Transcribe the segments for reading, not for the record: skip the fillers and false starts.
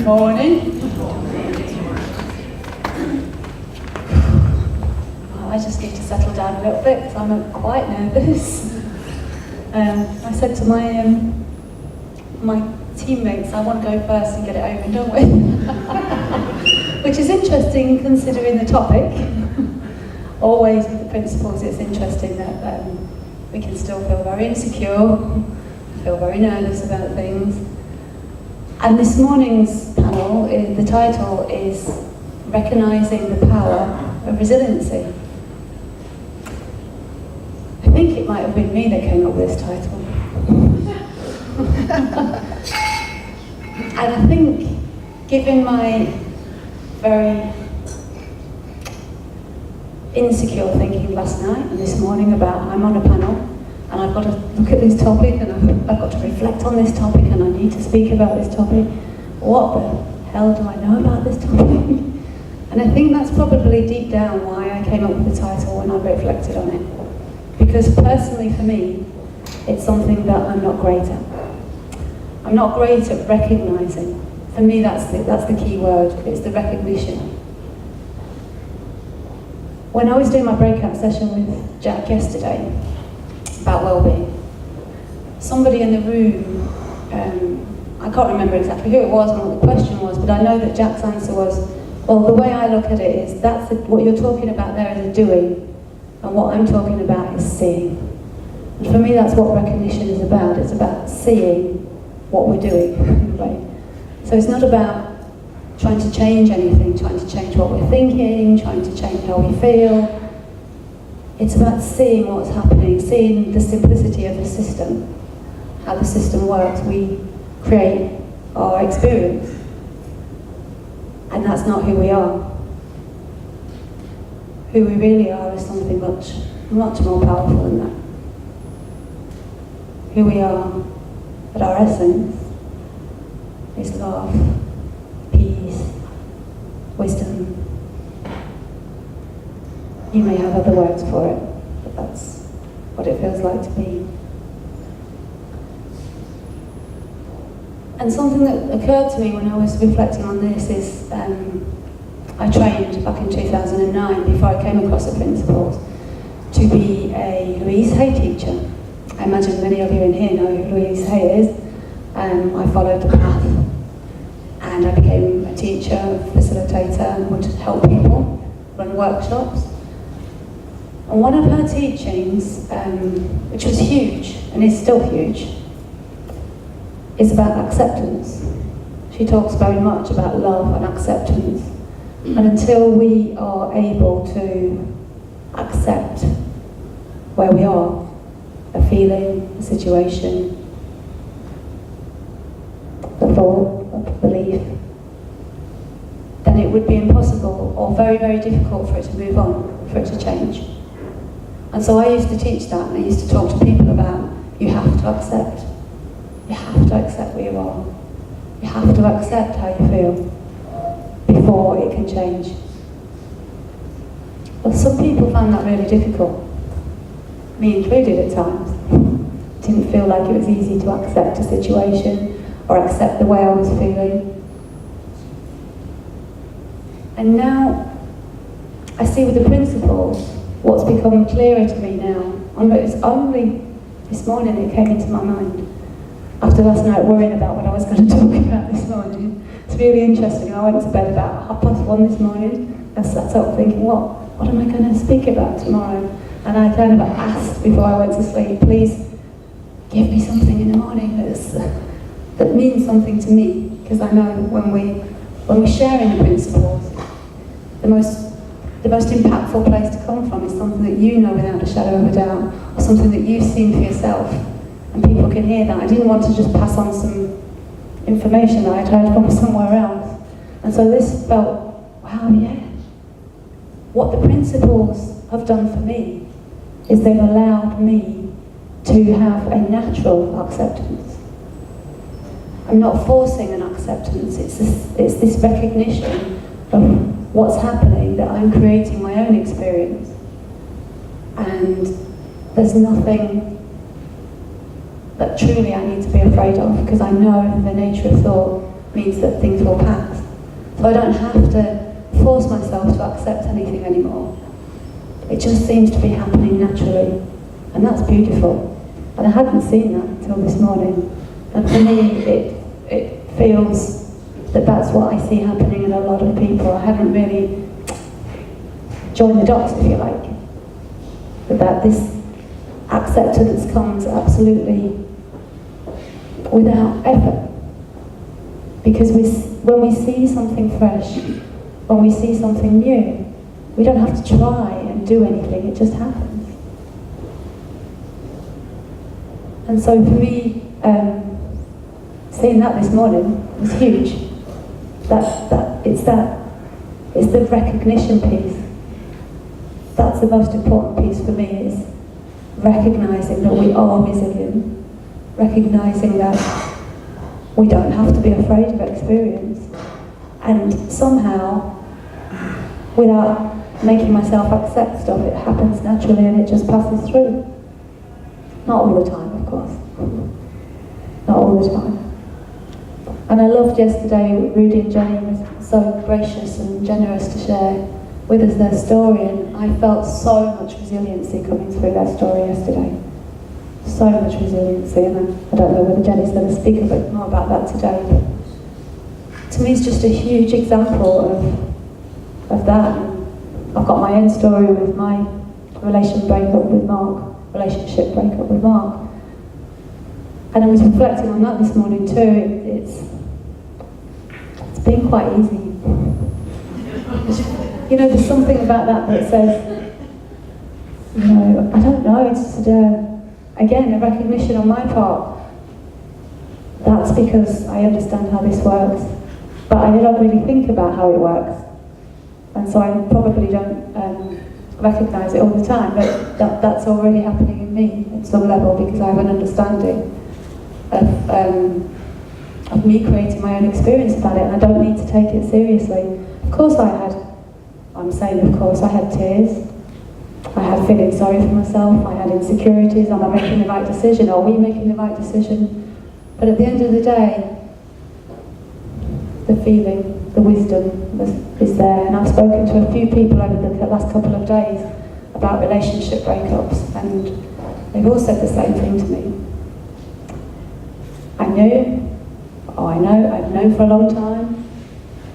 Good morning. Oh, I just need to settle down a little bit because I'm quite nervous. I said to my teammates, I want to go first and get it over and done with. Which is interesting considering the topic. Always with the principles, it's interesting that we can still feel very insecure, feel very nervous about things. And this morning's panel, the title is Recognising the Power of Resiliency. I think it might have been me that came up with this title. And I think, given my very insecure thinking last night and this morning about I'm on a panel, and I've got to look at this topic, and I've got to reflect on this topic, and I need to speak about this topic. What the hell do I know about this topic? And I think that's probably deep down why I came up with the title when I reflected on it. Because personally for me, it's something that I'm not great at. I'm not great at recognising. For me, that's the key word. It's the recognition. When I was doing my breakout session with Jack yesterday, about well-being, somebody in the room, I can't remember exactly who it was and what the question was, but I know that Jack's answer was, well, the way I look at it is what you're talking about there is a doing, and what I'm talking about is seeing. And for me, that's what recognition is about. It's about seeing what we're doing. Right? So it's not about trying to change anything, trying to change what we're thinking, trying to change how we feel. It's about seeing what's happening, seeing the simplicity of the system, how the system works. We create our experience. And that's not who we are. Who we really are is something much, much more powerful than that. Who we are at our essence is love, peace, wisdom. You may have other words for it, but that's what it feels like to be. And something that occurred to me when I was reflecting on this is, I trained back in 2009, before I came across the principles, to be a Louise Hay teacher. I imagine many of you in here know who Louise Hay is. I followed the path, and I became a teacher, a facilitator, and would help people run workshops. And one of her teachings, which was huge, and is still huge, is about acceptance. She talks very much about love and acceptance. And until we are able to accept where we are, a feeling, a situation, a thought, a belief, then it would be impossible or very, very difficult for it to move on, for it to change. And so I used to teach that, and I used to talk to people about, you have to accept. You have to accept where you are. You have to accept how you feel before it can change. Well, some people found that really difficult, me included at times. Didn't feel like it was easy to accept a situation or accept the way I was feeling. And now I see with the principles what's become clearer to me now. And it's only this morning it came into my mind. After last night worrying about what I was going to talk about this morning. It's really interesting. I went to bed about 1:30 this morning and sat up thinking, what am I going to speak about tomorrow? And I kind of asked before I went to sleep, please give me something in the morning that means something to me. Because I know when we're sharing the principles, the most impactful place to come from is something that you know without a shadow of a doubt, or something that you've seen for yourself, and people can hear that. I didn't want to just pass on some information that I'd heard from somewhere else. And so this felt, wow, yeah. What the principles have done for me is they've allowed me to have a natural acceptance. I'm not forcing an acceptance, it's this recognition of what's happening, that I'm creating my own experience. And there's nothing that truly I need to be afraid of, because I know the nature of thought, means that things will pass. So I don't have to force myself to accept anything anymore. It just seems to be happening naturally, and that's beautiful. And I hadn't seen that until this morning. And for me, it feels that that's what I see happening in a lot of people. I haven't really joined the dots, if you like. That this acceptance comes absolutely without effort. Because when we see something fresh, when we see something new, we don't have to try and do anything, it just happens. And so for me, seeing that this morning was huge. It's the recognition piece. That's the most important piece for me, is recognising that we are resilient, recognising that we don't have to be afraid of experience, and somehow, without making myself accept stuff, it happens naturally and it just passes through. Not all the time, of course. Not all the time. And I loved yesterday, Rudy and Jenny were so gracious and generous to share with us their story, and I felt so much resiliency coming through their story yesterday. So much resiliency, and I don't know whether Jenny's going to speak a bit more about that today, but to me it's just a huge example of that. And I've got my own story with my relationship breakup with Mark. And I was reflecting on that this morning too. It's been quite easy. You know, there's something about that says, you know, I don't know, it's just again, a recognition on my part. That's because I understand how this works, but I don't really think about how it works. And so I probably don't recognise it all the time, but that's already happening in me at some level, because I have an understanding of me creating my own experience about it, and I don't need to take it seriously. Of course I had tears, I had feeling sorry for myself, I had insecurities, am I making the right decision, are we making the right decision? But at the end of the day, the feeling, the wisdom is there. And I've spoken to a few people over the last couple of days about relationship breakups, and they've all said the same thing to me. I've known for a long time,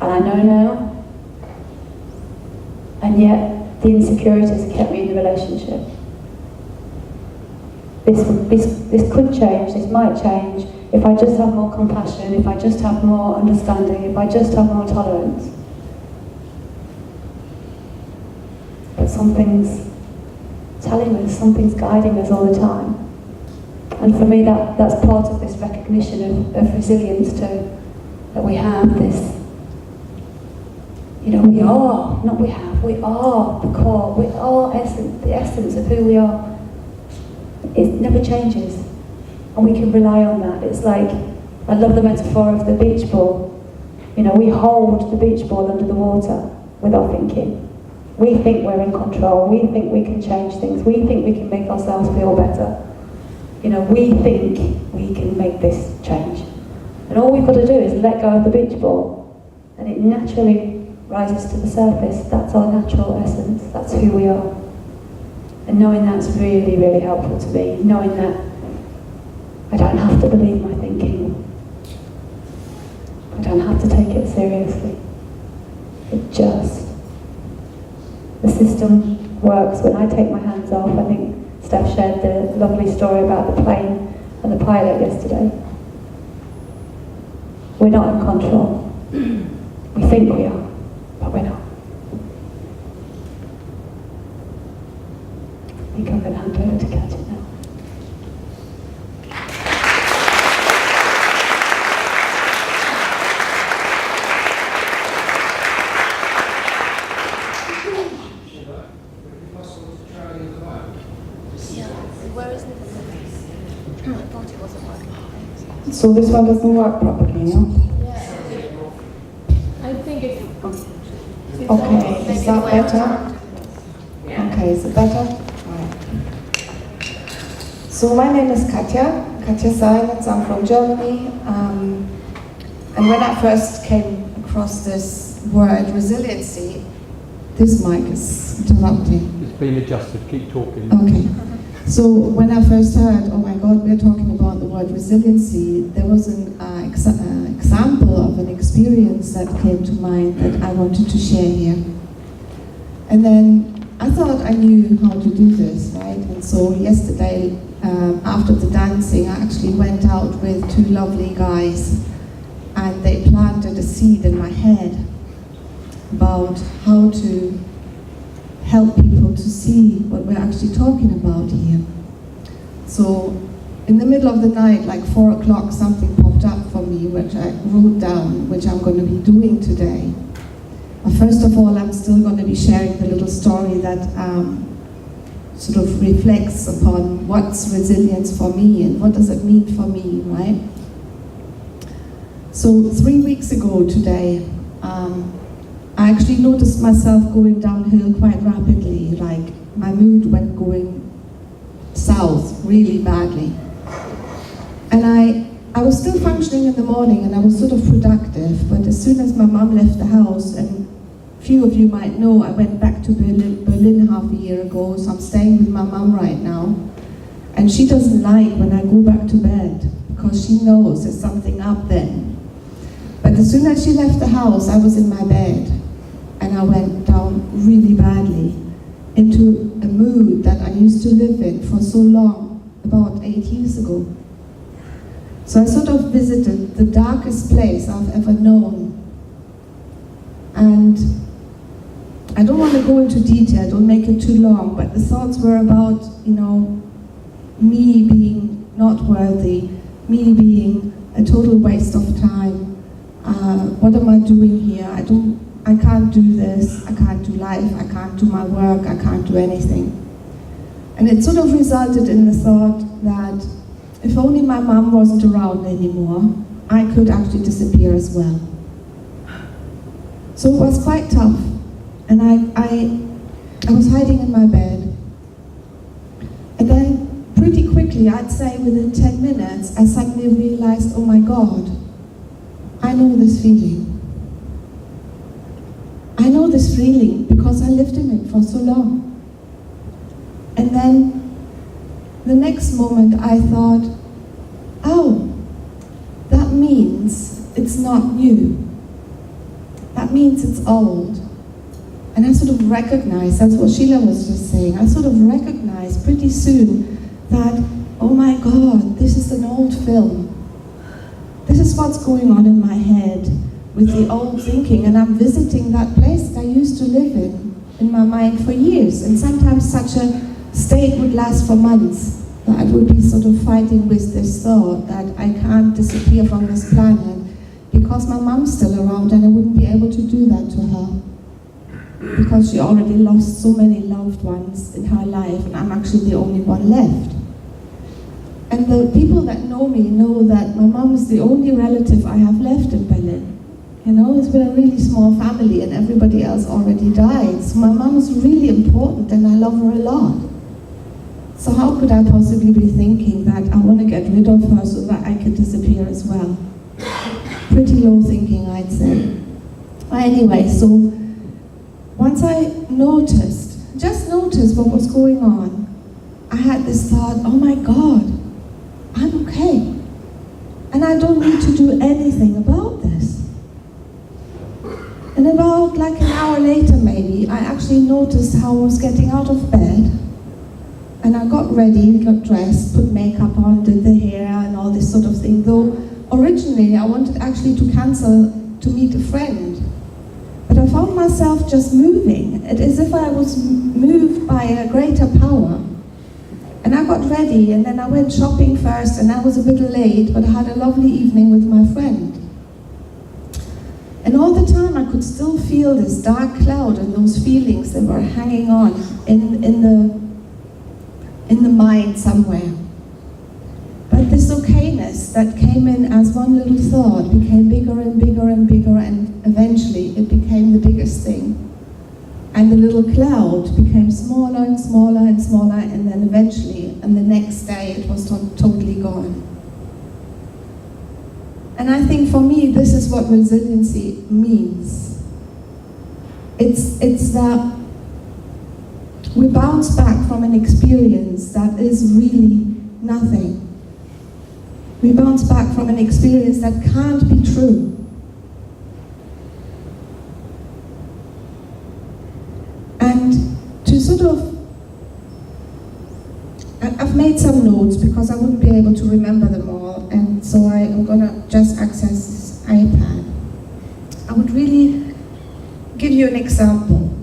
and I know now, and yet the insecurities kept me in the relationship. This could change, this might change, if I just have more compassion, if I just have more understanding, if I just have more tolerance. But something's telling us, something's guiding us all the time. And for me, that's part of this recognition of resilience too. That we have this, you know, we are the core, we are the essence of who we are. It never changes, and we can rely on that. It's like, I love the metaphor of the beach ball. You know, we hold the beach ball under the water with our thinking. We think we're in control, we think we can change things, we think we can make ourselves feel better. You know, we think we can make this change. And all we've got to do is let go of the beach ball, and it naturally rises to the surface. That's our natural essence, that's who we are. And knowing that's really, really helpful to me, knowing that I don't have to believe my thinking. I don't have to take it seriously. The system works when I take my hands off. I think Steph shared the lovely story about the plane and the pilot yesterday. We're not in control. We think we are, but we're not. I think I'm going to hand over to Katya now. So this one doesn't work properly, no? I think it's okay, is that better? Okay, is it better? Right. So my name is Katya Seinitz. I'm from Germany. And when I first came across this word, resiliency, this mic is interrupting. It's been adjusted, keep talking. Okay. So when I first heard, oh my God, we're talking about the word resiliency, there was an example of an experience that came to mind that I wanted to share here. And then I thought I knew how to do this, right? And so yesterday, after the dancing, I actually went out with two lovely guys, and they planted a seed in my head about how to help people to see what we're actually talking about here. So in the middle of the night, like 4 o'clock, something popped up for me, which I wrote down, which I'm going to be doing today. First of all, I'm still going to be sharing the little story that sort of reflects upon what's resilience for me and what does it mean for me, right? So 3 weeks ago today, I actually noticed myself going downhill quite rapidly, like my mood went going south really badly. And I was still functioning in the morning and I was sort of productive, but as soon as my mum left the house, and few of you might know, I went back to Berlin half a year ago, so I'm staying with my mum right now. And she doesn't like when I go back to bed, because she knows there's something up then. But as soon as she left the house, I was in my bed, and I went down really badly into a mood that I used to live in for so long, about 8 years ago. So I sort of visited the darkest place I've ever known. And I don't want to go into detail, don't make it too long, but the thoughts were about, me being not worthy, me being a total waste of time. What am I doing here? I can't do this, I can't do life, I can't do my work, I can't do anything. And it sort of resulted in the thought that if only my mum wasn't around anymore, I could actually disappear as well. So it was quite tough. And I was hiding in my bed. And then pretty quickly, I'd say within 10 minutes, I suddenly realized, oh my God, I know this feeling. I know this feeling because I lived in it for so long. And then the next moment I thought, oh, that means it's not new. That means it's old. And I sort of recognized, that's what Sheila was just saying, I sort of recognized pretty soon that, oh my God, this is an old film. This is what's going on in my head with the old thinking, and I'm visiting that place that I used to live in my mind for years. And sometimes such a state would last for months, that I would be sort of fighting with this thought that I can't disappear from this planet because my mom's still around and I wouldn't be able to do that to her, because she already lost so many loved ones in her life and I'm actually the only one left. And the people that know me know that my mom is the only relative I have left in Berlin. It's been a really small family and everybody else already died. So my mom is really important and I love her a lot. So how could I possibly be thinking that I want to get rid of her so that I could disappear as well? Pretty low thinking, I'd say. Anyway, so once I just noticed what was going on, I had this thought, oh my God, I'm okay. And I don't need to do anything about this. And about like an hour later maybe, I actually noticed how I was getting out of bed. And I got ready, got dressed, put makeup on, did the hair and all this sort of thing. Though originally I wanted actually to cancel to meet a friend. But I found myself just moving. It is as if I was moved by a greater power. And I got ready and then I went shopping first and I was a bit late, but I had a lovely evening with my friend. And all the time I could still feel this dark cloud and those feelings that were hanging on in the mind somewhere. But this okayness that came in as one little thought became bigger and bigger and bigger, and eventually it became the biggest thing. And the little cloud became smaller and smaller and smaller, and then eventually, and the next day it was totally gone. And I think for me, this is what resiliency means. It's that we bounce back from an experience that is really nothing. We bounce back from an experience that can't be true. And to sort of, I've made some notes because I wouldn't be able to remember them all, and so I am going to just access this iPad. I would really give you an example.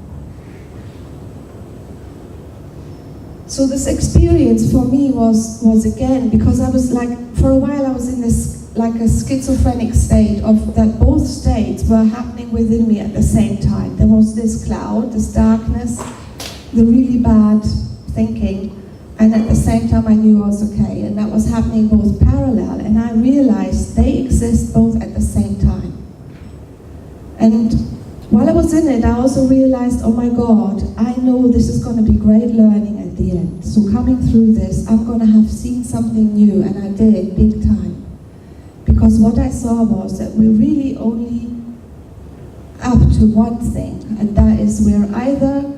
So this experience for me was again, because I was like, for a while I was in this like a schizophrenic state of that both states were happening within me at the same time. There was this cloud, this darkness, the really bad thinking, and at the same time I knew I was okay, and that was happening both parallel, and I realized they exist both at the same time. And while I was in it, I also realized, oh my God, I know this is going to be great learning at the end. So coming through this, I'm going to have seen something new, and I did, big time. Because what I saw was that we're really only up to one thing, and that is we're either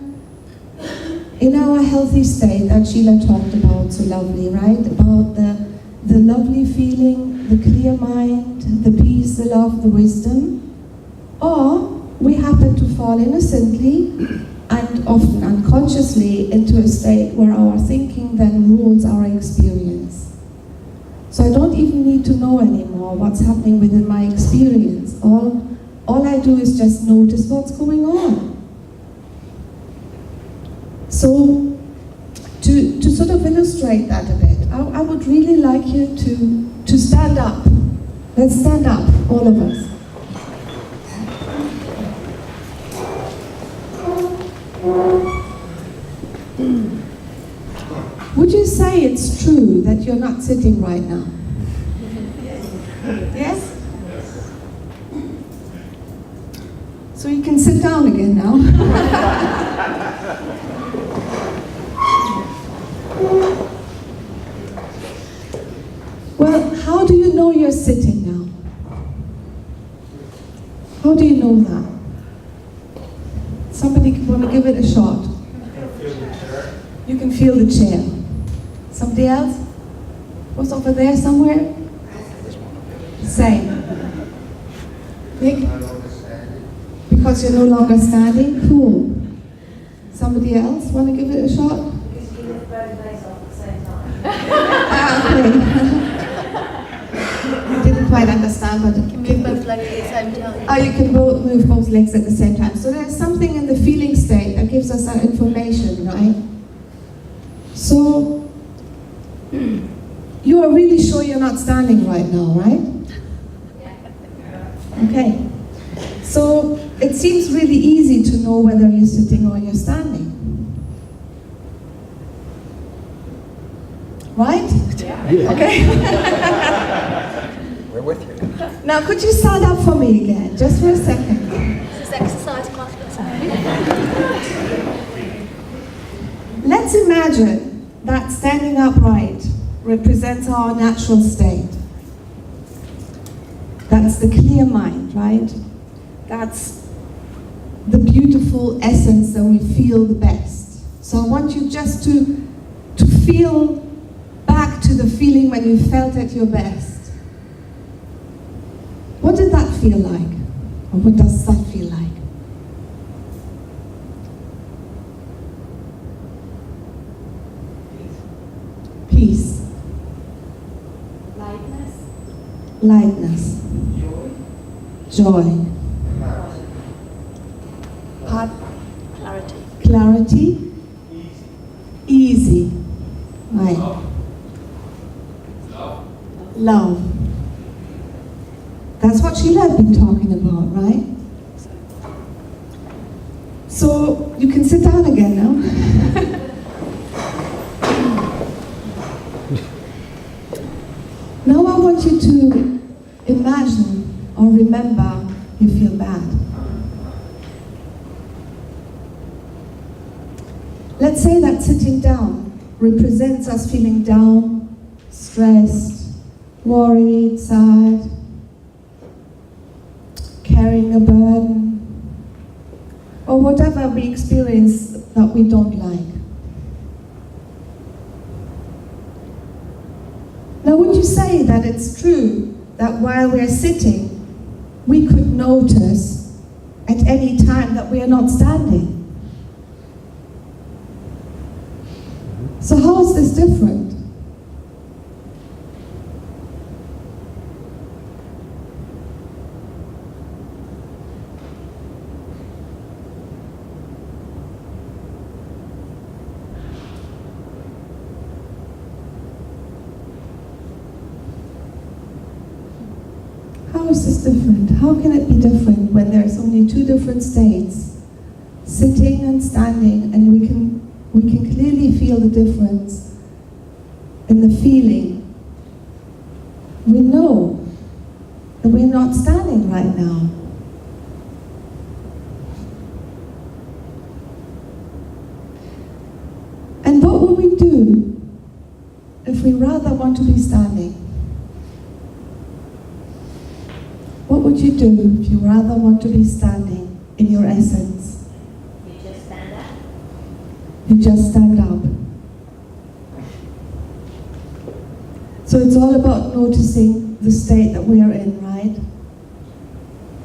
in our healthy state that Sheila talked about so lovely, right? About the lovely feeling, the clear mind, the peace, the love, the wisdom, or we happen to fall innocently and often unconsciously into a state where our thinking then rules our experience. So I don't even need to know anymore what's happening within my experience. All I do is just notice what's going on. So to sort of illustrate that a bit, I would really like you to stand up. Let's stand up, all of us. Would you say it's true that you're not sitting right now? Yes? So you can sit down again now. Well, how do you know you're sitting now? How do you know that? Somebody want to give it a shot? You can feel the chair. Somebody else? What's over there somewhere? Same. Nick? Because you're no longer standing? Cool. Somebody else want to give it a shot? Because you lift both legs off at the same time. Okay. Didn't quite understand, but You can move both legs at the same time. you can move both legs at the same time. So there's something in the feeling state that gives us that information, right? So you are really sure you're not standing right now, right? Okay. So it seems really easy to know whether you're sitting or you're standing. Right? Yeah. Okay. We're with you. Now could you stand up for me again, just for a second? This is exercise class. Let's imagine that standing upright represents our natural state. That's the clear mind, right? That's the beautiful essence that we feel the best. So I want you just to feel back to the feeling when you felt at your best. What did that feel like? Or what does that feel like? Peace. Lightness. Lightness. Joy. Heart. Clarity. Clarity. Easy. Right. Love. That's what Sheila had been talking about, right? So you can sit down again now. Now I want you to imagine or remember you feel bad. Let's say that sitting down represents us feeling down, stressed, worried, sad. carrying a burden, or whatever we experience that we don't like. Now, would you say that it's true that while we're sitting, we could notice at any time that we are not standing? So how is this different? How is this different? How can it be different when there's only two different states, sitting and standing, and we can clearly feel the difference in the feeling? We know that we're not standing right now. And what will we do if we rather want to be standing? What would you do if you rather want to be standing in your essence? You just stand up. You just stand up. So it's all about noticing the state that we are in, right?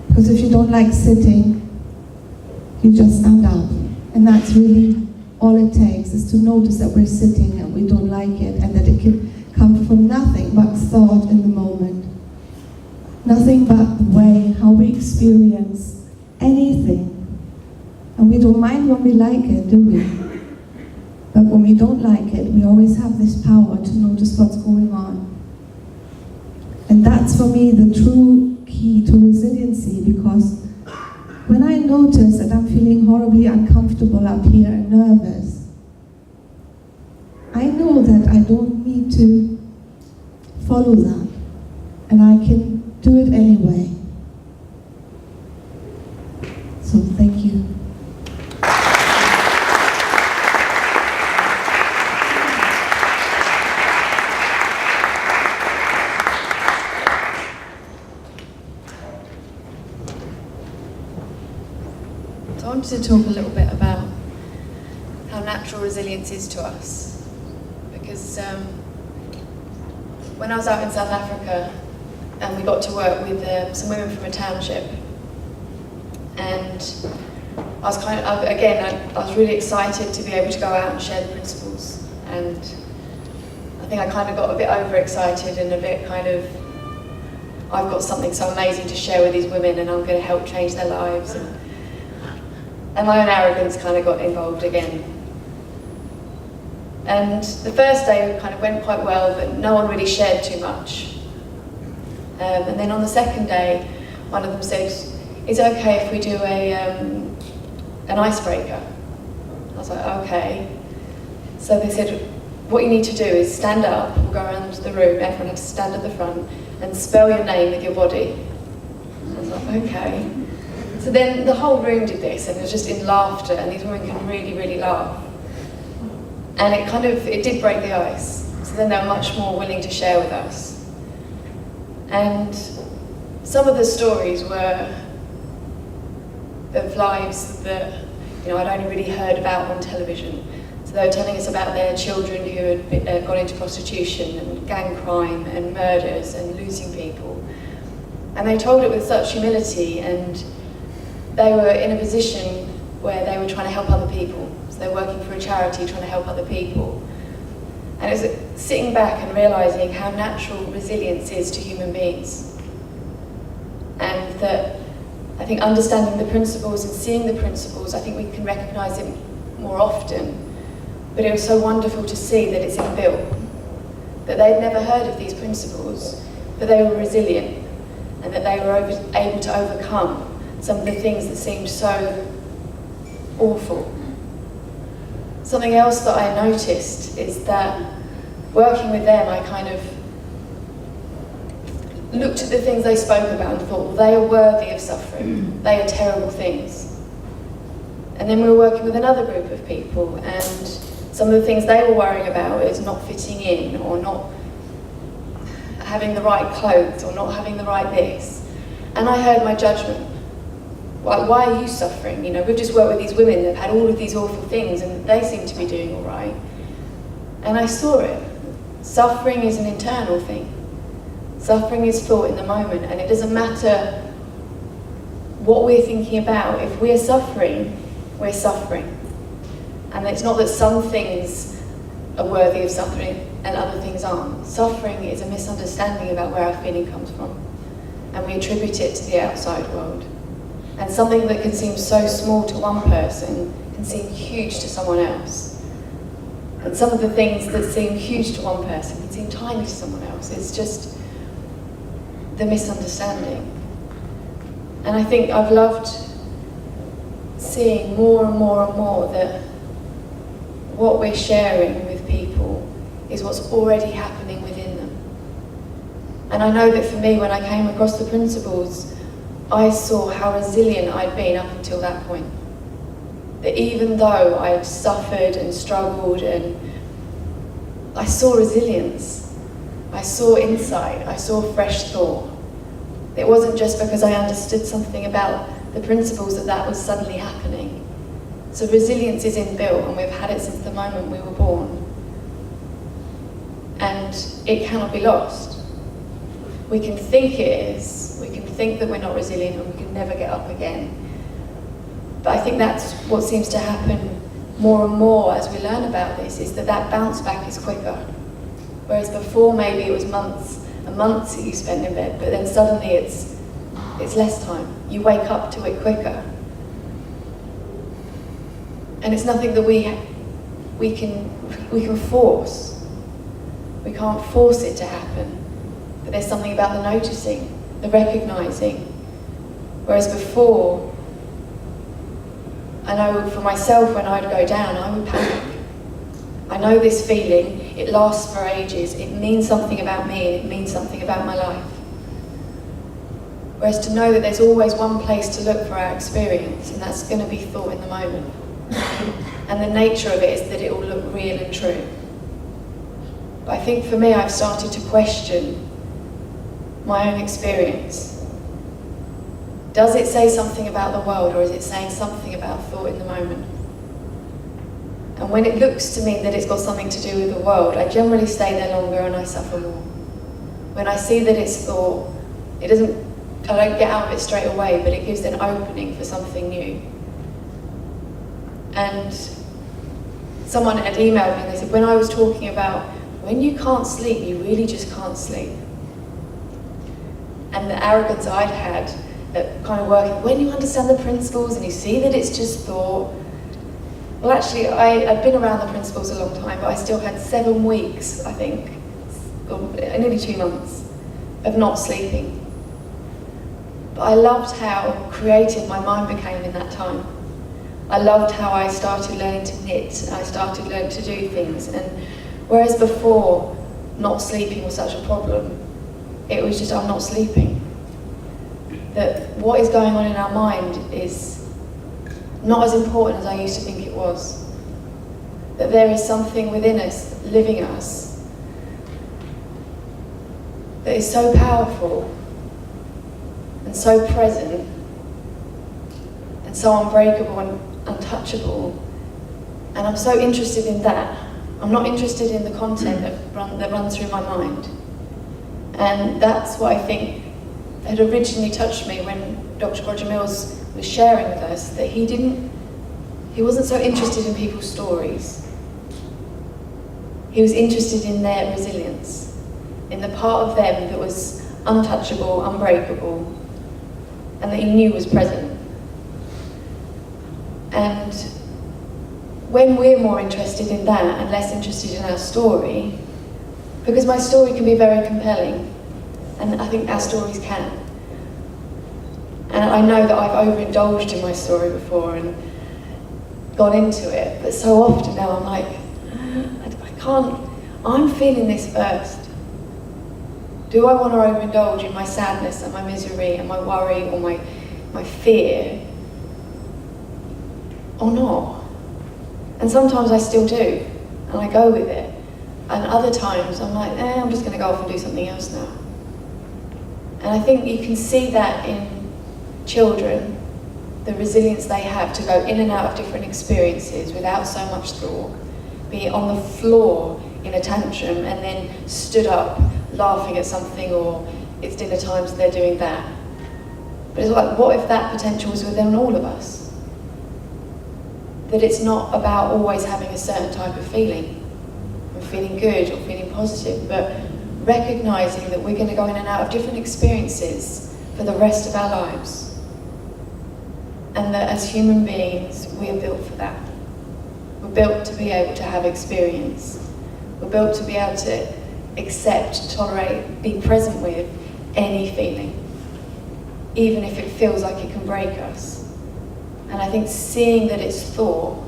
Because if you don't like sitting, you just stand up. And that's really all it takes, is to notice that we're sitting and we don't like it, and that it can come from nothing but thought in the moment. Nothing but the way how we experience anything. And we don't mind when we like it, do we? But when we don't like it, we always have this power to notice what's going on. And that's for me the true key to resiliency, because when I notice that I'm feeling horribly uncomfortable up here and nervous, I know that I don't need to follow that, and I can do it anyway. So thank you. So I wanted to talk a little bit about how natural resilience is to us, because when I was out in South Africa, and we got to work with some women from a township, and I was I was really excited to be able to go out and share the principles, and I think I kind of got a bit overexcited and a bit kind of, I've got something so amazing to share with these women and I'm going to help change their lives, and my own arrogance kind of got involved again. And the first day kind of went quite well, but no one really shared too much. And then on the second day, one of them said, "Is it okay if we do an icebreaker?" I was like, okay. So they said, what you need to do is stand up, we'll go around the room, everyone has to stand at the front, and spell your name with your body. I was like, okay. So then the whole room did this, and it was just in laughter, and these women can really, really laugh. And it did break the ice. So then they were much more willing to share with us. And some of the stories were of lives that I'd only really heard about on television. So they were telling us about their children who had gone into prostitution and gang crime and murders and losing people. And they told it with such humility, and they were in a position where they were trying to help other people. So they're working for a charity trying to help other people. And it was sitting back and realising how natural resilience is to human beings. And that I think understanding the principles and seeing the principles, I think we can recognise it more often. But it was so wonderful to see that it's inbuilt. That they'd never heard of these principles, but they were resilient, and that they were able to overcome some of the things that seemed so awful. Something else that I noticed is that working with them, I kind of looked at the things they spoke about and thought, well, they are worthy of suffering. They are terrible things. And then we were working with another group of people, and some of the things they were worrying about is not fitting in, or not having the right clothes, or not having the right this. And I heard my judgment. why are you suffering? You know, we've just worked with these women that have had all of these awful things and they seem to be doing all right. And I saw it. Suffering is an internal thing. Suffering is thought in the moment, and it doesn't matter what we're thinking about. If we're suffering, we're suffering. And it's not that some things are worthy of suffering and other things aren't. Suffering is a misunderstanding about where our feeling comes from, and we attribute it to the outside world. And something that can seem so small to one person can seem huge to someone else. And some of the things that seem huge to one person can seem tiny to someone else. It's just the misunderstanding. And I think I've loved seeing more and more and more that what we're sharing with people is what's already happening within them. And I know that for me, when I came across the principles, I saw how resilient I'd been up until that point. That even though I'd suffered and struggled, and I saw resilience, I saw insight, I saw fresh thought. It wasn't just because I understood something about the principles that was suddenly happening. So resilience is inbuilt, and we've had it since the moment we were born. And it cannot be lost. We can think it is, we can think that we're not resilient and we can never get up again. But I think that's what seems to happen more and more as we learn about this, is that bounce back is quicker. Whereas before maybe it was months and months that you spent in bed, but then suddenly it's less time. You wake up to it quicker. And it's nothing that we can force. We can't force it to happen. But there's something about the noticing, the recognising. Whereas before, I know for myself, when I'd go down, I would panic. I know this feeling, it lasts for ages, it means something about me, and it means something about my life. Whereas to know that there's always one place to look for our experience, and that's going to be thought in the moment. And the nature of it is that it will look real and true. But I think for me, I've started to question my own experience. Does it say something about the world, or is it saying something about thought in the moment? And when it looks to me that it's got something to do with the world, I generally stay there longer and I suffer more. When I see that it's thought, I don't get out of it straight away, but it gives an opening for something new. And someone had emailed me and they said, when I was talking about when you can't sleep, you really just can't sleep. And the arrogance I'd had at kind of working, when you understand the principles and you see that it's just thought. Well, actually, I'd been around the principles a long time, but I still had 7 weeks, I think, or nearly 2 months, of not sleeping. But I loved how creative my mind became in that time. I loved how I started learning to knit, I started learning to do things, and whereas before, not sleeping was such a problem, it was just, I'm not sleeping. That what is going on in our mind is not as important as I used to think it was. That there is something within us, living us, that is so powerful and so present and so unbreakable and untouchable. And I'm so interested in that. I'm not interested in the content that runs through my mind. And that's what I think had originally touched me when Dr. Roger Mills was sharing with us, that he wasn't so interested in people's stories. He was interested in their resilience, in the part of them that was untouchable, unbreakable, and that he knew was present. And when we're more interested in that and less interested in our story, because my story can be very compelling, and I think our stories can. And I know that I've overindulged in my story before and gone into it, but so often now I'm like, I can't, I'm feeling this first. Do I want to overindulge in my sadness and my misery and my worry or my fear, or not? And sometimes I still do, and I go with it. And other times I'm like, I'm just going to go off and do something else now. And I think you can see that in children. the resilience they have to go in and out of different experiences without so much thought, be on the floor in a tantrum and then stood up laughing at something, or it's dinner time so they're doing that. But it's like, what if that potential was within all of us? That it's not about always having a certain type of feeling, or feeling good or feeling positive, but recognising that we're going to go in and out of different experiences for the rest of our lives. And that as human beings, we are built for that. We're built to be able to have experience. We're built to be able to accept, tolerate, be present with any feeling, even if it feels like it can break us. And I think seeing that it's thought,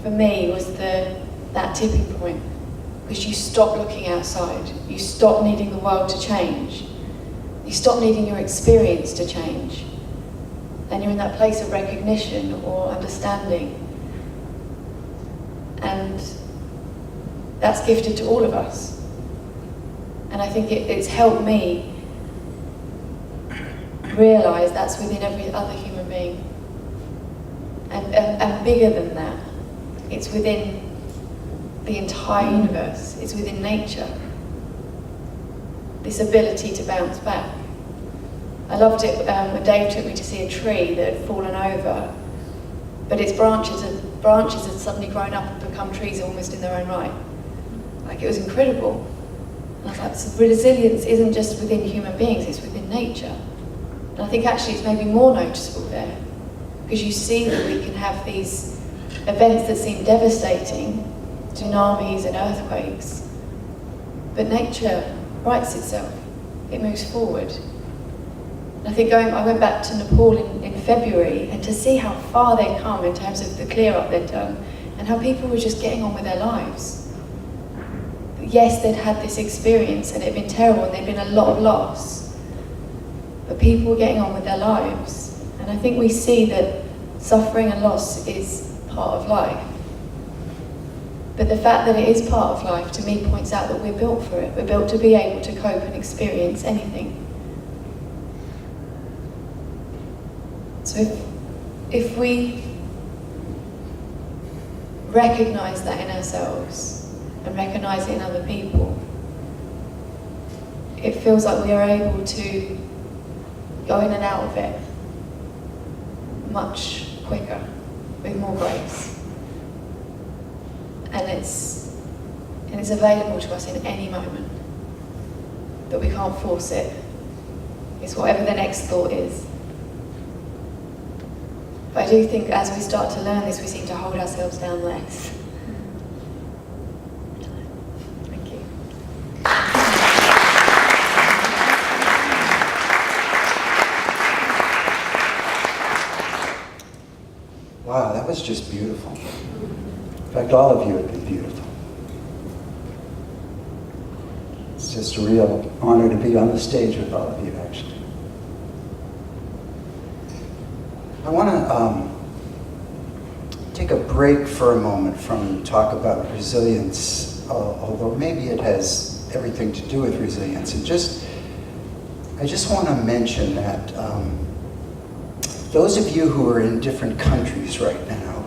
for me, was that tipping point. Because you stop looking outside. You stop needing the world to change. You stop needing your experience to change. And you're in that place of recognition or understanding. And that's gifted to all of us. And I think it's helped me realise that's within every other human being. And bigger than that, it's within the entire universe, it's within nature. This ability to bounce back. I loved it when Dave took me to see a tree that had fallen over, but its branches had suddenly grown up and become trees almost in their own right. Like, it was incredible. And I was like, so resilience isn't just within human beings, it's within nature. And I think actually it's maybe more noticeable there, because you see that we can have these events that seem devastating, tsunamis and earthquakes, but nature rights itself, it moves forward. And I think I went back to Nepal in February, and to see how far they'd come in terms of the clear up they'd done, and how people were just getting on with their lives. Yes, they'd had this experience and it'd been terrible and there'd been a lot of loss, but people were getting on with their lives. And I think we see that suffering and loss is part of life. But the fact that it is part of life, to me, points out that we're built for it. We're built to be able to cope and experience anything. So if we recognise that in ourselves and recognise it in other people, it feels like we are able to go in and out of it much quicker, with more grace. And it's available to us in any moment, but we can't force it. It's whatever the next thought is. But I do think as we start to learn this, we seem to hold ourselves down less. Thank you. Wow, that was just beautiful. In fact, all of you have been beautiful. It's just a real honor to be on the stage with all of you, actually. I want to take a break for a moment from talk about resilience, although maybe it has everything to do with resilience. I just want to mention that those of you who are in different countries right now,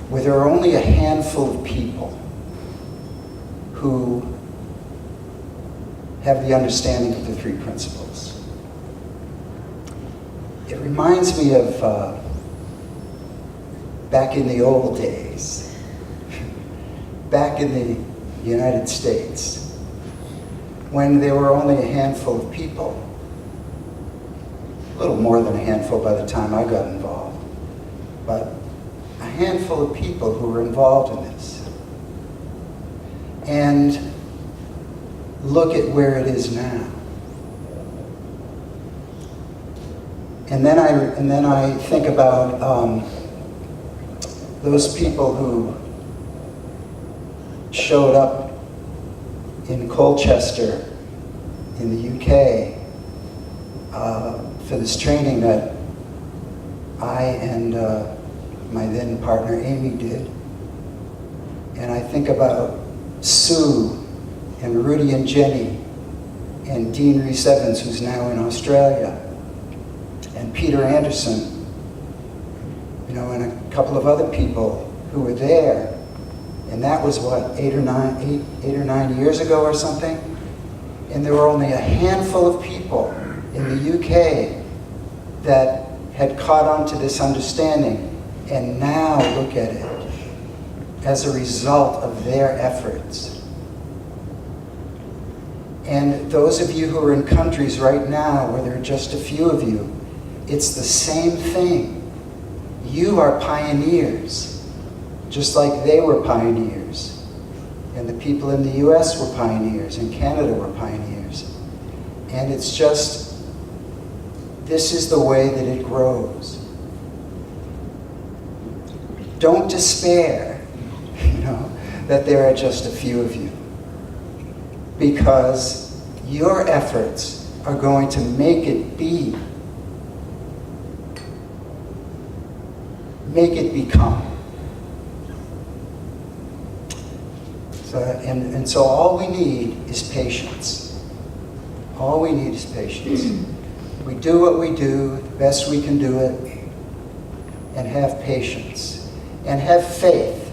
where there are only a handful of people who have the understanding of the three principles. It reminds me of back in the old days, back in the United States, when there were only a handful of people, a little more than a handful by the time I got involved, but a handful of people who were involved in this. And look at where it is now. And then I think about those people who showed up in Colchester in the UK for this training that I and my then partner Amy did. And I think about Sue and Rudy and Jenny and Dean Reese Evans, who's now in Australia, and Peter Anderson you know, and a couple of other people who were there. And that was what, 8 or 9 years ago or something? And there were only a handful of people in the UK that had caught on to this understanding. And now look at it as a result of their efforts. And those of you who are in countries right now where there are just a few of you, it's the same thing. You are pioneers, just like they were pioneers. And the people in the US were pioneers, and Canada were pioneers. And it's just, this is the way that it grows. Don't despair, you know, that there are just a few of you. Because your efforts are going to make it be. Make it become. So, and so all we need is patience. All we need is patience. We do what we do, the best we can do it, and have patience. And have faith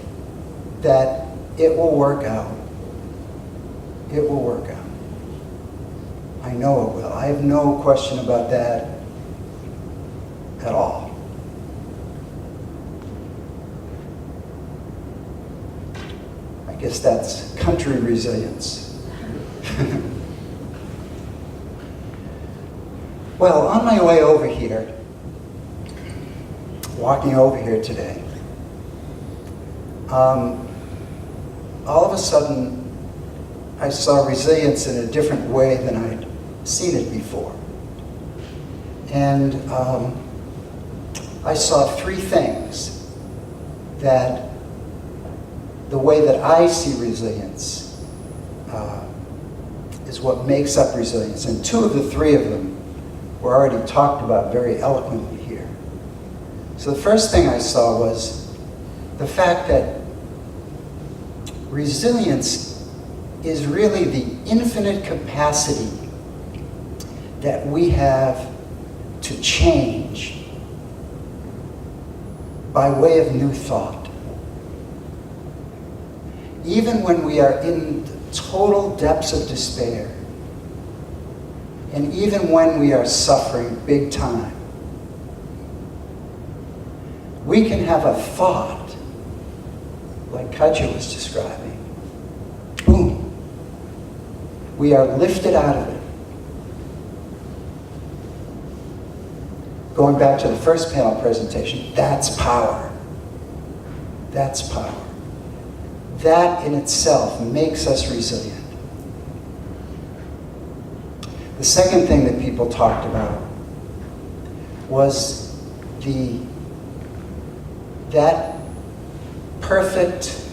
that it will work out. It will work out. I know it will. I have no question about that at all. I guess that's country resilience. Well, on my way over here, walking over here today, all of a sudden, I saw resilience in a different way than I'd seen it before. And I saw three things that the way that I see resilience is what makes up resilience. And two of the three of them were already talked about very eloquently here. So the first thing I saw was the fact that resilience is really the infinite capacity that we have to change by way of new thought. Even when we are in the total depths of despair, and even when we are suffering big time, we can have a thought, like Katja was describing. Boom. We are lifted out of it. Going back to the first panel presentation, that's power. That's power. That in itself makes us resilient. The second thing that people talked about was that perfect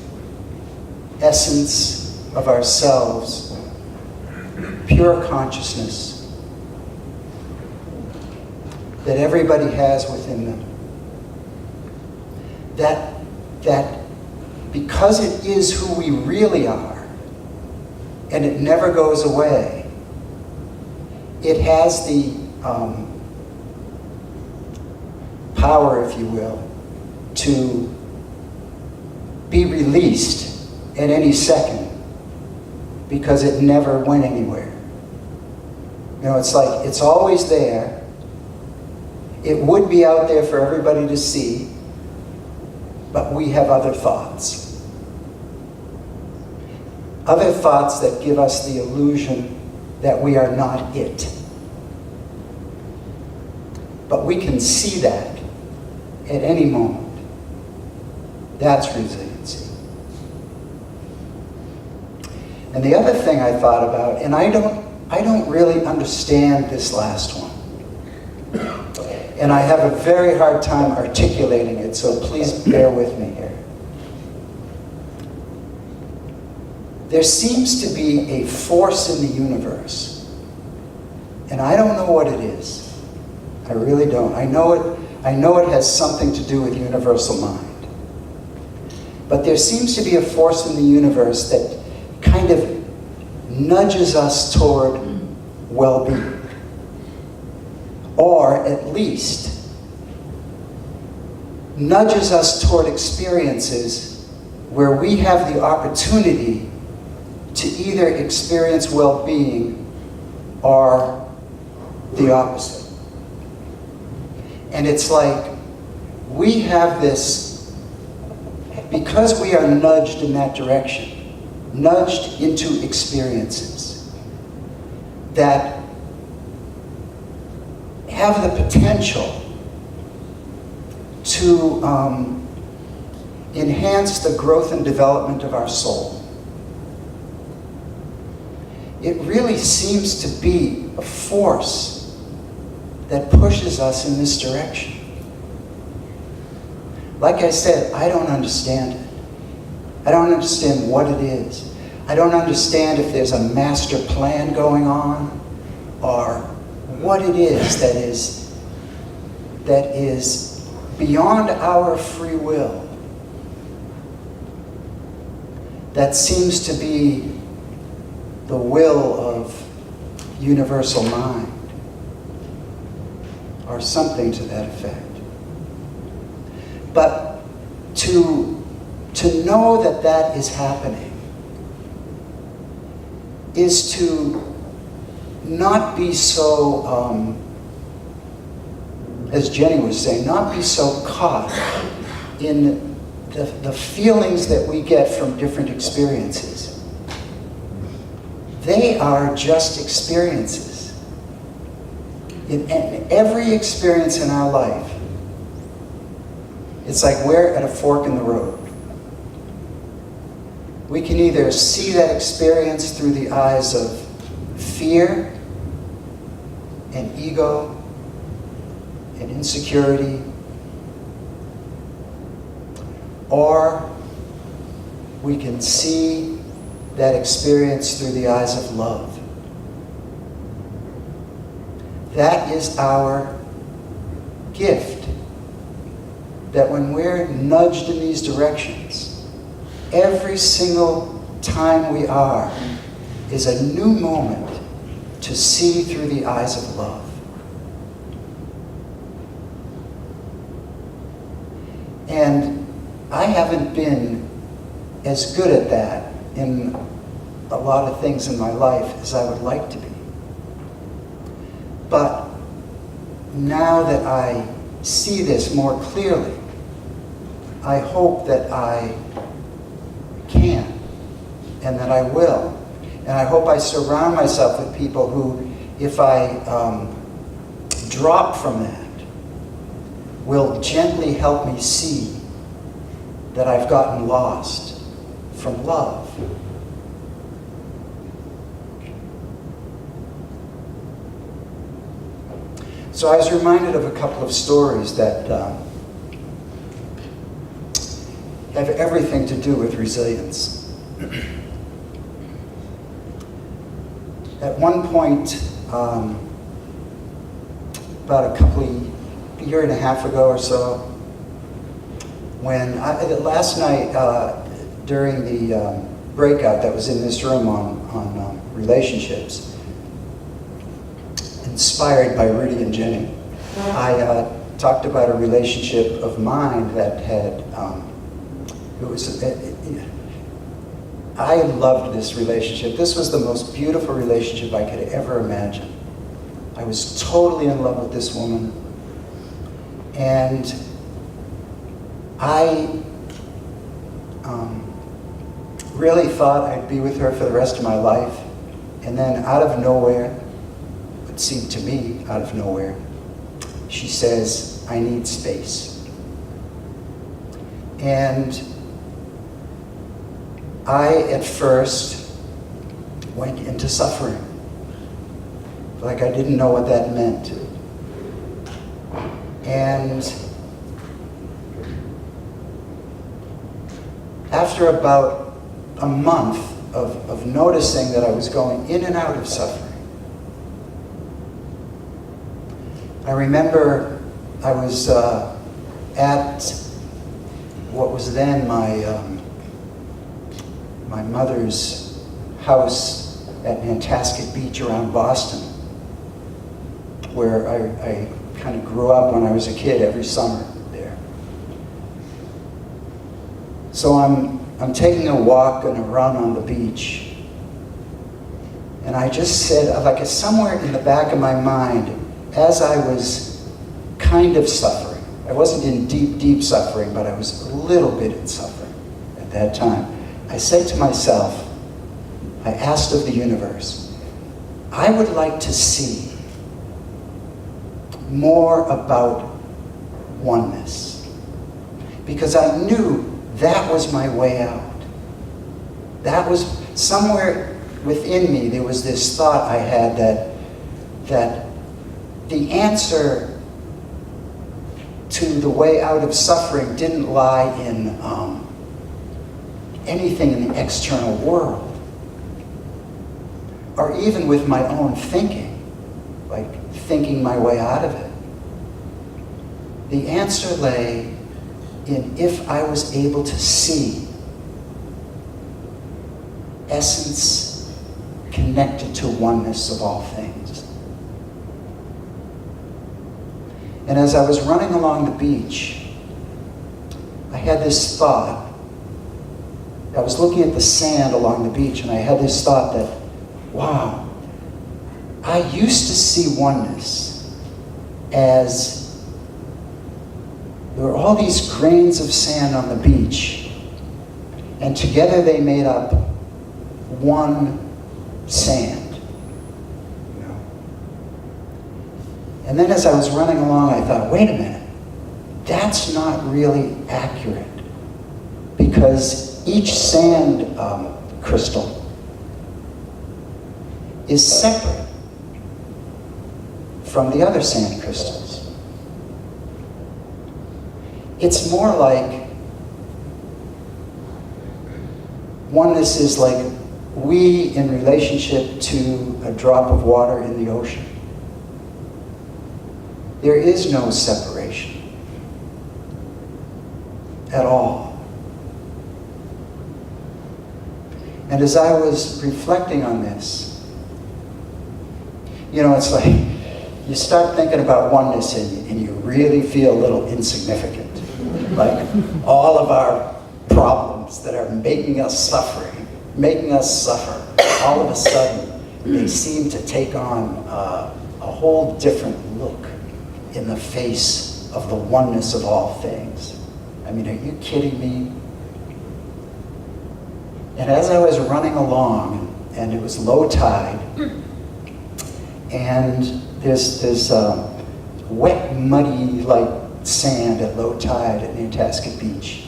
essence of ourselves, pure consciousness that everybody has within them. That because it is who we really are, and it never goes away, it has the power, if you will, to be released at any second because it never went anywhere. You know, it's like it's always there. It would be out there for everybody to see, but we have other thoughts. Other thoughts that give us the illusion that we are not it. But we can see that at any moment. That's resiliency. And the other thing I thought about, and I don't really understand this last one. And I have a very hard time articulating it, so please bear with me here. There seems to be a force in the universe, and I don't know what it is. I really don't. I know it has something to do with universal mind. But there seems to be a force in the universe that kind of nudges us toward well-being. Or at least nudges us toward experiences where we have the opportunity to either experience well-being or the opposite. And it's like we have this, because we are nudged in that direction, nudged into experiences that have the potential to enhance the growth and development of our soul. It really seems to be a force that pushes us in this direction. Like I said, I don't understand it. I don't understand what it is. I don't understand if there's a master plan going on or what it is that is beyond our free will, that seems to be the will of universal mind, or something to that effect. But to know that that is happening is to not be so, as Jenny was saying, not be so caught in the feelings that we get from different experiences. They are just experiences. In every experience in our life, it's like we're at a fork in the road. We can either see that experience through the eyes of fear and ego and insecurity, or we can see that experience through the eyes of love. That is our gift. That when we're nudged in these directions, every single time we are is a new moment to see through the eyes of love. And I haven't been as good at that in a lot of things in my life as I would like to be. But now that I see this more clearly, I hope that I can, and that I will. And I hope I surround myself with people who, if I drop from that, will gently help me see that I've gotten lost from love. So I was reminded of a couple of stories that have everything to do with resilience. At one point, about a year and a half ago or so, when last night during the breakout that was in this room on relationships, inspired by Rudy and Jenny, I talked about a relationship of mine that had, I loved this relationship. This was the most beautiful relationship I could ever imagine. I was totally in love with this woman. And I really thought I'd be with her for the rest of my life. And then out of nowhere, it seemed to me out of nowhere, she says, I need space. And I, at first, went into suffering. Like I didn't know what that meant. And after about a month of noticing that I was going in and out of suffering, I remember I was at what was then my mother's house at Nantasket Beach around Boston, where I kind of grew up when I was a kid every summer there. So I'm taking a walk and a run on the beach. And I just said, like somewhere in the back of my mind, as I was kind of suffering, I wasn't in deep, deep suffering, but I was a little bit in suffering at that time. I said to myself, I asked of the universe, I would like to see more about oneness. Because I knew that was my way out. That was somewhere within me, there was this thought I had that the answer to the way out of suffering didn't lie in anything in the external world, or even with my own thinking, like thinking my way out of it. The answer lay in if I was able to see essence connected to oneness of all things. And as I was running along the beach, I had this thought. I was looking at the sand along the beach, and I had this thought that, wow, I used to see oneness as there were all these grains of sand on the beach, and together they made up one sand. You know? And then as I was running along, I thought, wait a minute, that's not really accurate, because each sand crystal is separate from the other sand crystals. It's more like oneness is like we in relationship to a drop of water in the ocean. There is no separation at all. And as I was reflecting on this, you know, it's like you start thinking about oneness and you really feel a little insignificant. Like all of our problems that are making us suffer, all of a sudden they seem to take on a whole different look in the face of the oneness of all things. I mean, are you kidding me? And as I was running along, and it was low tide, and there's wet, muddy, like sand at low tide at Nantasket Beach.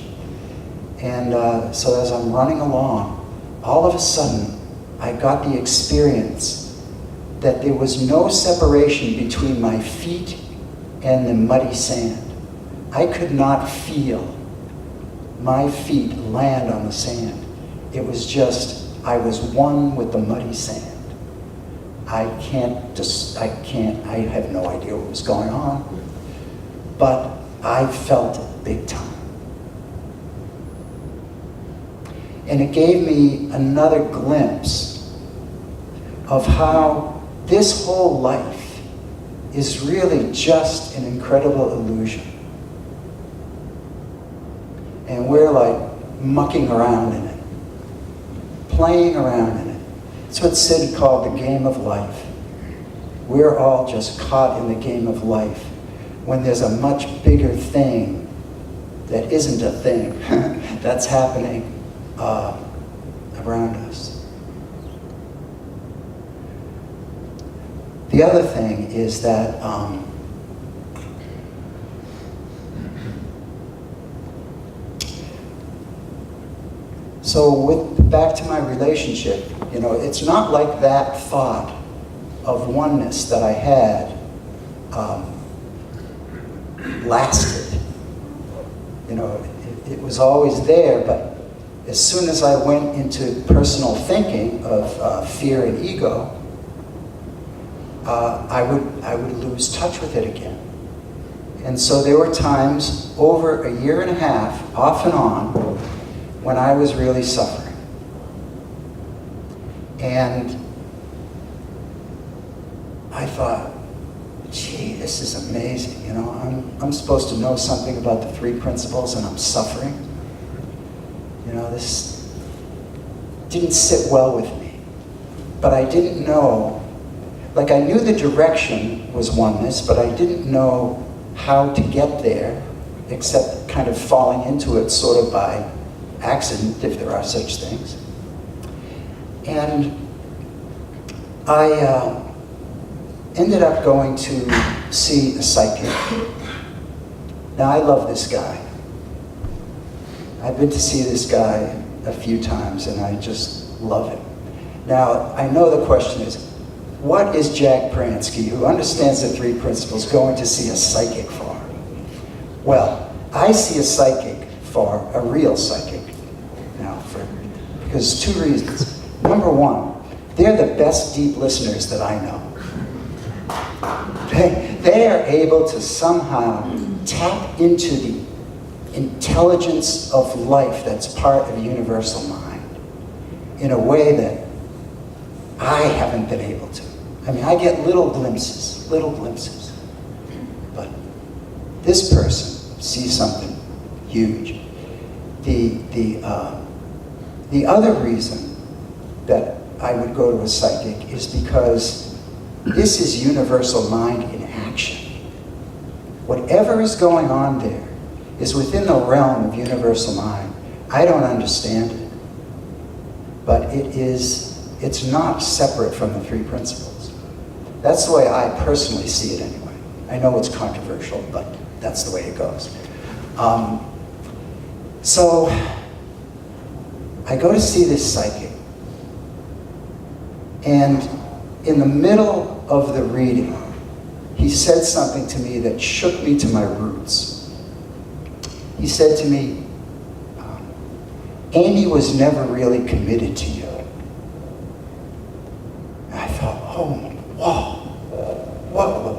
And so as I'm running along, all of a sudden, I got the experience that there was no separation between my feet and the muddy sand. I could not feel my feet land on the sand. It was just, I was one with the muddy sand. I have no idea what was going on, but I felt it big time. And it gave me another glimpse of how this whole life is really just an incredible illusion. And we're like mucking around in it, playing around in it. It's what Sid called the game of life. We're all just caught in the game of life when there's a much bigger thing that isn't a thing that's happening around us. The other thing is that so back to my relationship, you know, it's not like that thought of oneness that I had lasted. You know, it was always there, but as soon as I went into personal thinking of fear and ego, I would lose touch with it again. And so there were times over a year and a half, off and on, when I was really suffering. And I thought, gee, this is amazing. You know, I'm supposed to know something about the three principles and I'm suffering. this didn't sit well with me. But I didn't know, like I knew the direction was oneness, but I didn't know how to get there, except kind of falling into it sort of by accident, if there are such things. And I ended up going to see a psychic. Now, I love this guy. I've been to see this guy a few times, and I just love him. Now, I know the question is, what is Jack Pransky, who understands the three principles, going to see a psychic for? Well, I see a psychic for a real psychic. Now, because two reasons. Number one, they're the best deep listeners that I know. They are able to somehow tap into the intelligence of life that's part of the universal mind in a way that I haven't been able to. I mean, I get little glimpses. But this person sees something huge. The other reason that I would go to a psychic is because this is universal mind in action. Whatever is going on there is within the realm of universal mind. I don't understand it, but it's not separate from the three principles. That's the way I personally see it anyway. I know it's controversial, but that's the way it goes. So I go to see this psychic, and in the middle of the reading, he said something to me that shook me to my roots. He said to me, Amy was never really committed to you. And I thought, oh, whoa,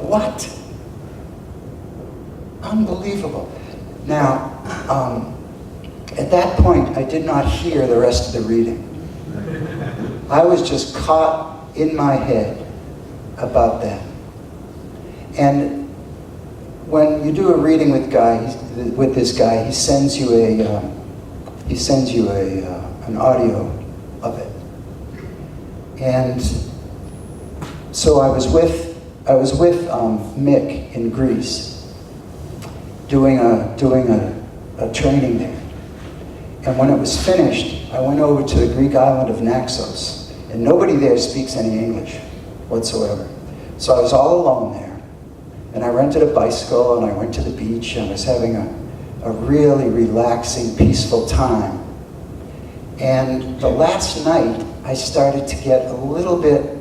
what? Unbelievable. Now, at that point, I did not hear the rest of the reading. I was just caught in my head about that. And when you do a reading with this guy, he sends you an audio of it. And so I was with Mick in Greece, doing a training there. And when it was finished, I went over to the Greek island of Naxos, and nobody there speaks any English whatsoever. So I was all alone there. And I rented a bicycle, and I went to the beach, and I was having a really relaxing, peaceful time. And the last night, I started to get a little bit,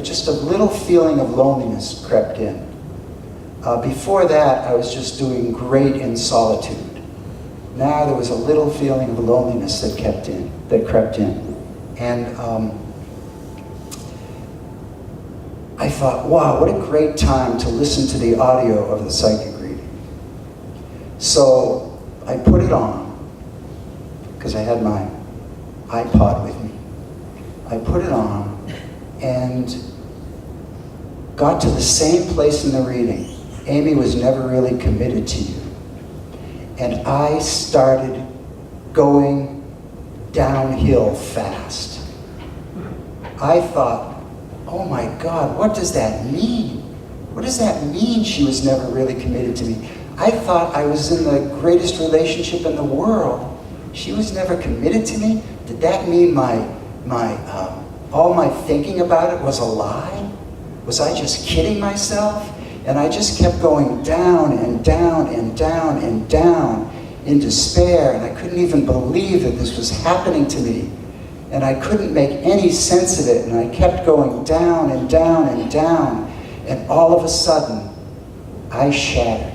just a little feeling of loneliness crept in. Before that, I was just doing great in solitude. Now there was a little feeling of loneliness that crept in. And I thought, wow, what a great time to listen to the audio of the psychic reading. So I put it on, because I had my iPod with me. I put it on and got to the same place in the reading. Amy was never really committed to you. And I started going downhill fast. I thought, oh my God, what does that mean? What does that mean she was never really committed to me? I thought I was in the greatest relationship in the world. She was never committed to me? Did that mean all my thinking about it was a lie? Was I just kidding myself? And I just kept going down and down and down and down in despair, and I couldn't even believe that this was happening to me. And I couldn't make any sense of it, and I kept going down and down and down, and all of a sudden, I shattered.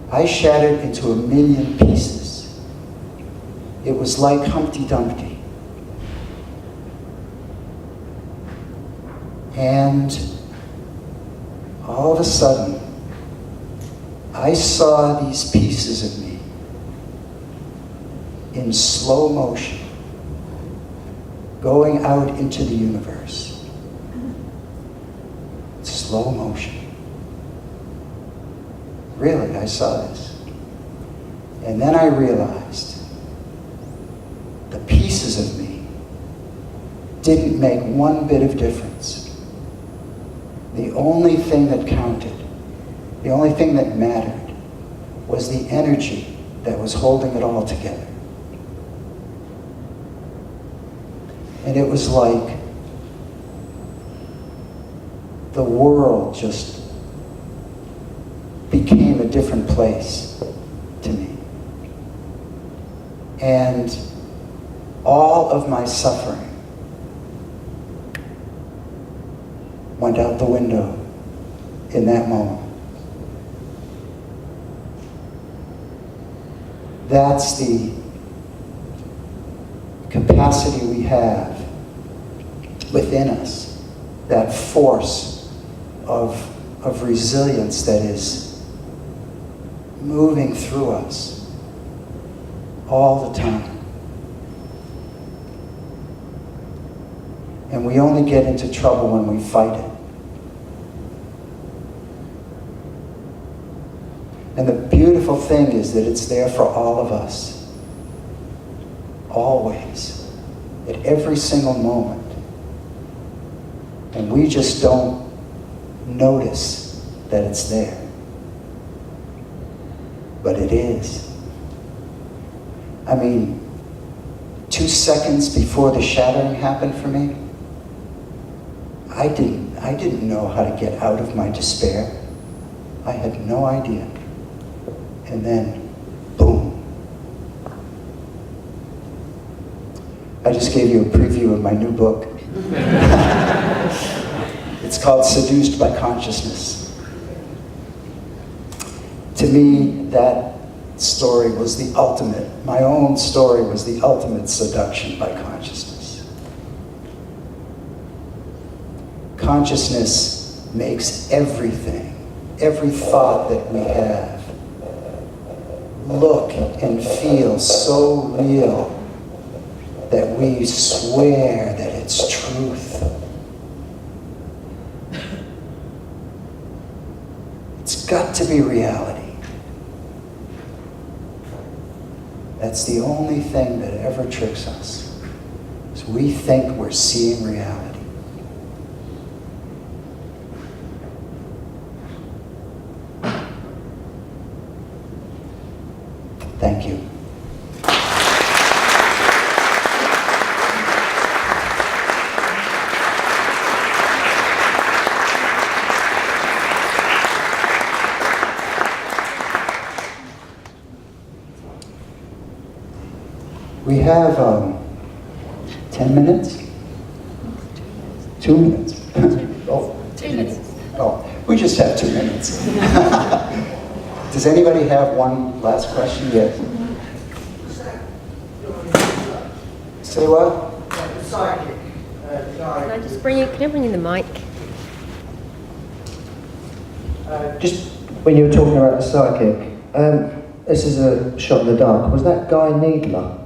I shattered into a million pieces. It was like Humpty Dumpty. And all of a sudden, I saw these pieces of me in slow motion, going out into the universe. Slow motion. Really, I saw this. And then I realized the pieces of me didn't make one bit of difference. The only thing that counted, the only thing that mattered, was the energy that was holding it all together. And it was like the world just became a different place to me. And all of my suffering went out the window in that moment. That's the capacity we have within us, that force of resilience that is moving through us all the time. And we only get into trouble when we fight it. And the beautiful thing is that it's there for all of us. Always. At every single moment. And we just don't notice that it's there. But it is. I mean, 2 seconds before the shattering happened for me, I didn't know how to get out of my despair. I had no idea. And then, boom. I just gave you a preview of my new book. It's called Seduced by Consciousness. To me, that story was the ultimate, my own story was the ultimate seduction by consciousness. Consciousness makes everything, every thought that we have, look and feel so real that we swear that it's truth. It's got to be reality. That's the only thing that ever tricks us, is we think we're seeing reality. Thank you. We have 10 minutes? 2 minutes? Oh. 2 minutes. Oh, we just have 2 minutes. Does anybody have one last question? Yes. Say what? Psychic. Can I just bring in the mic? Just when you were talking about the psychic, this is a shot in the dark. Was that Guy Needler?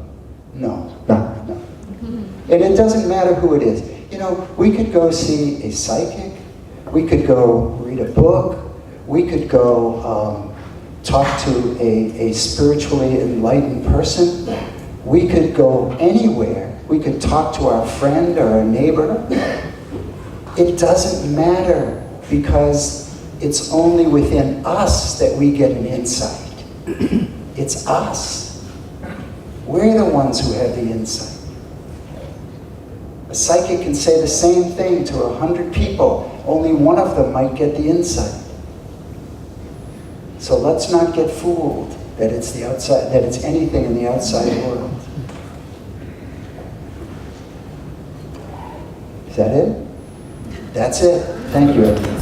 No. No. And it doesn't matter who it is. You know, we could go see a psychic, we could go read a book, we could go talk to a spiritually enlightened person, we could go anywhere, we could talk to our friend or our neighbor. It doesn't matter, because it's only within us that we get an insight. It's us. We're the ones who have the insight. A psychic can say the same thing to 100 people. Only one of them might get the insight. So let's not get fooled that it's the outside, that it's anything in the outside world. Is that it? That's it. Thank you, everyone.